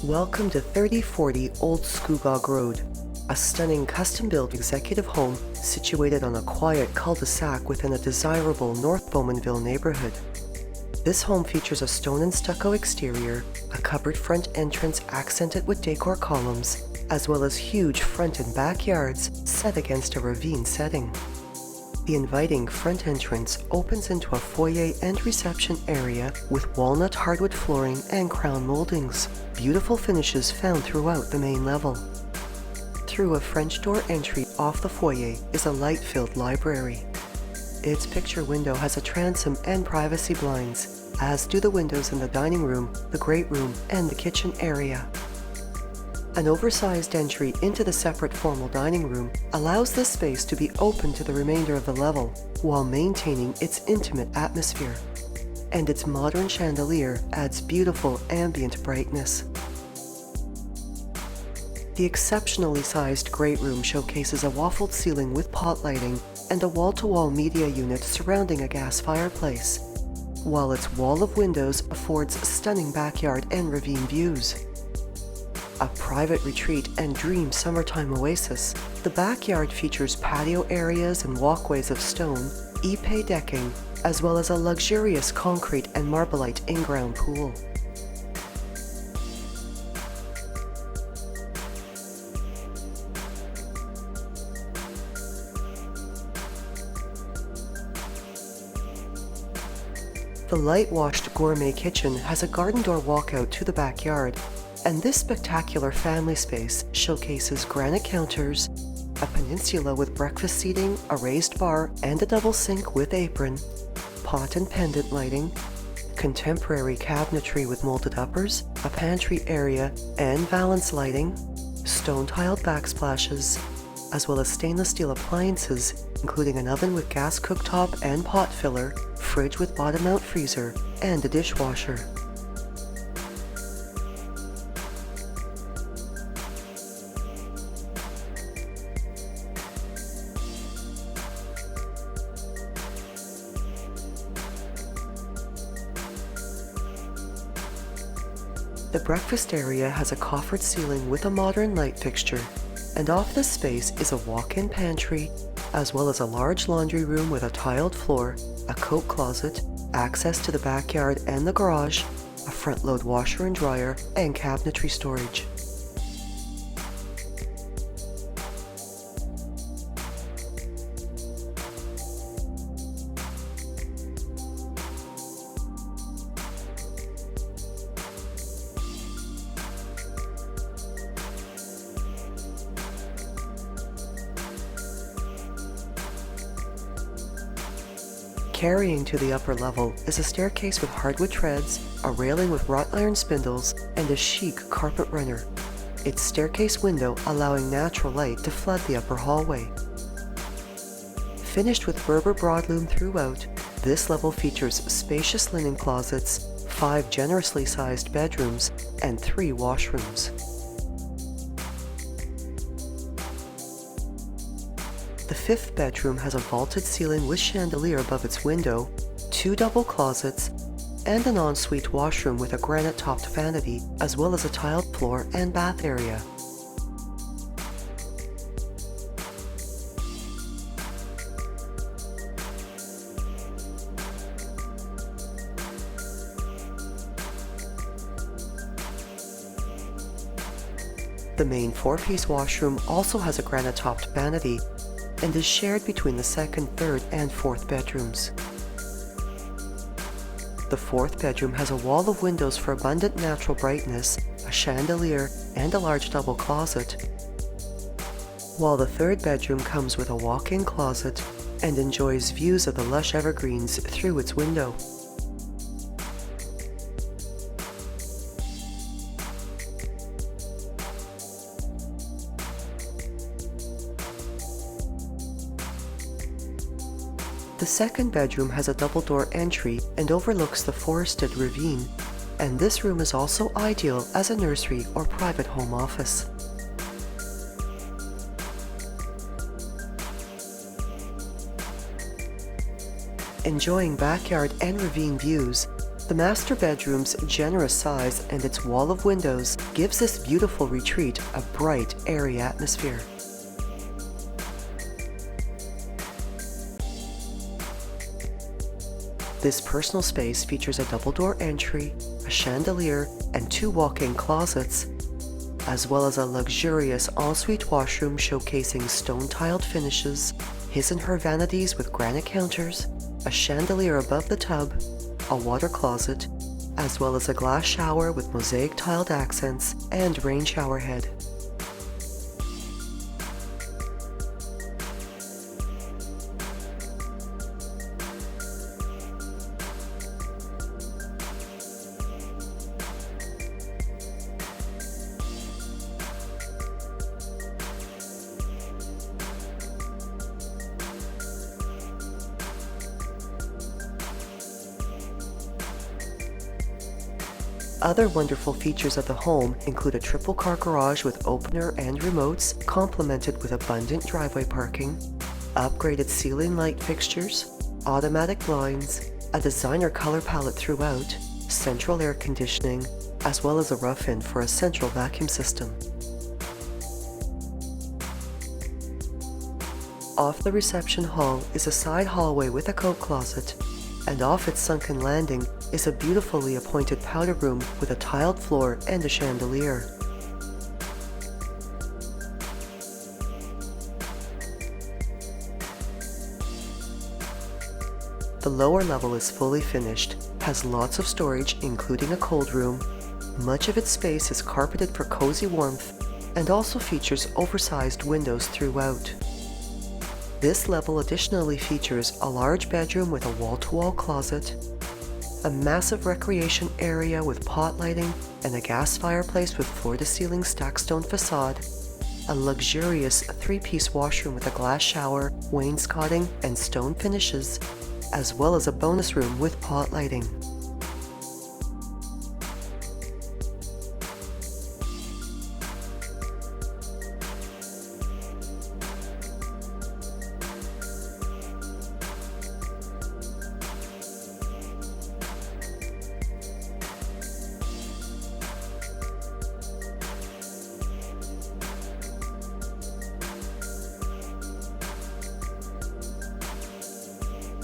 Welcome to 3040 Old Scugog Road, a stunning custom-built executive home situated on a quiet cul-de-sac within a desirable North Bowmanville neighbourhood. This home features a stone and stucco exterior, a cupboard front entrance accented with decor columns, as well as huge front and backyards set against a ravine setting. The inviting front entrance opens into a foyer and reception area with walnut hardwood flooring and crown moldings, beautiful finishes found throughout the main level. Through a French door entry off the foyer is a light-filled library. Its picture window has a transom and privacy blinds, as do the windows in the dining room, the great room, and the kitchen area. An oversized entry into the separate formal dining room allows this space to be open to the remainder of the level while maintaining its intimate atmosphere. And its modern chandelier adds beautiful ambient brightness. The exceptionally sized great room showcases a waffled ceiling with pot lighting and a wall-to-wall media unit surrounding a gas fireplace, while its wall of windows affords stunning backyard and ravine views. A private retreat and dream summertime oasis, the backyard features patio areas and walkways of stone, épais decking, as well as a luxurious concrete and marblite in-ground pool. The light-washed Gourmet Kitchen has a garden door walkout to the backyard, and this spectacular family space showcases granite counters, a peninsula with breakfast seating, a raised bar, and a double sink with apron, pot and pendant lighting, contemporary cabinetry with molded uppers, a pantry area, and valance lighting, stone-tiled backsplashes, as well as stainless steel appliances, including an oven with gas cooktop and pot filler, fridge with bottom-mount freezer, and a dishwasher. The breakfast area has a coffered ceiling with a modern light fixture, and off this space is a walk-in pantry, as well as a large laundry room with a tiled floor, a coat closet, access to the backyard and the garage, a front-load washer and dryer, and cabinetry storage. Carrying to the upper level is a staircase with hardwood treads, a railing with wrought iron spindles, and a chic carpet runner. Its staircase window allowing natural light to flood the upper hallway. Finished with Berber broadloom throughout, this level features spacious linen closets, 5 generously sized bedrooms, and 3 washrooms. The 5th bedroom has a vaulted ceiling with chandelier above its window, 2 double closets, and an ensuite washroom with a granite-topped vanity, as well as a tiled floor and bath area. The main 4-piece washroom also has a granite-topped vanity, and is shared between the 2nd, 3rd, and 4th bedrooms. The 4th bedroom has a wall of windows for abundant natural brightness, a chandelier, and a large double closet, while the 3rd bedroom comes with a walk-in closet and enjoys views of the lush evergreens through its window. The 2nd bedroom has a double-door entry and overlooks the forested ravine, and this room is also ideal as a nursery or private home office. Enjoying backyard and ravine views, The master bedroom's generous size and its wall of windows gives this beautiful retreat a bright, airy atmosphere. This personal space features a double-door entry, a chandelier, and 2 walk-in closets, as well as a luxurious ensuite washroom showcasing stone-tiled finishes, his and her vanities with granite counters, a chandelier above the tub, a water closet, as well as a glass shower with mosaic tiled accents and rain shower head. Other wonderful features of the home include a triple-car garage with opener and remotes, complemented with abundant driveway parking, upgraded ceiling light fixtures, automatic blinds, a designer color palette throughout, central air conditioning, as well as a rough-in for a central vacuum system. Off the reception hall is a side hallway with a coat closet, and off its sunken landing is a beautifully appointed powder room with a tiled floor and a chandelier. The lower level is fully finished, has lots of storage including a cold room. Much of its space is carpeted for cozy warmth and also features oversized windows throughout. This level additionally features a large bedroom with a wall-to-wall closet, a massive recreation area with pot lighting and a gas fireplace with floor-to-ceiling stacked stone facade, a luxurious 3-piece washroom with a glass shower, wainscoting, and stone finishes, as well as a bonus room with pot lighting.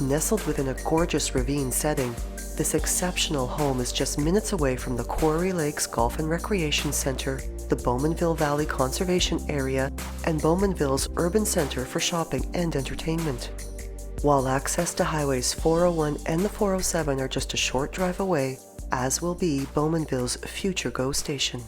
Nestled within a gorgeous ravine setting, this exceptional home is just minutes away from the Quarry Lakes Golf and Recreation Center, the Bowmanville Valley Conservation Area, and Bowmanville's urban center for shopping and entertainment. While access to highways 401 and the 407 are just a short drive away, as will be Bowmanville's future GO station.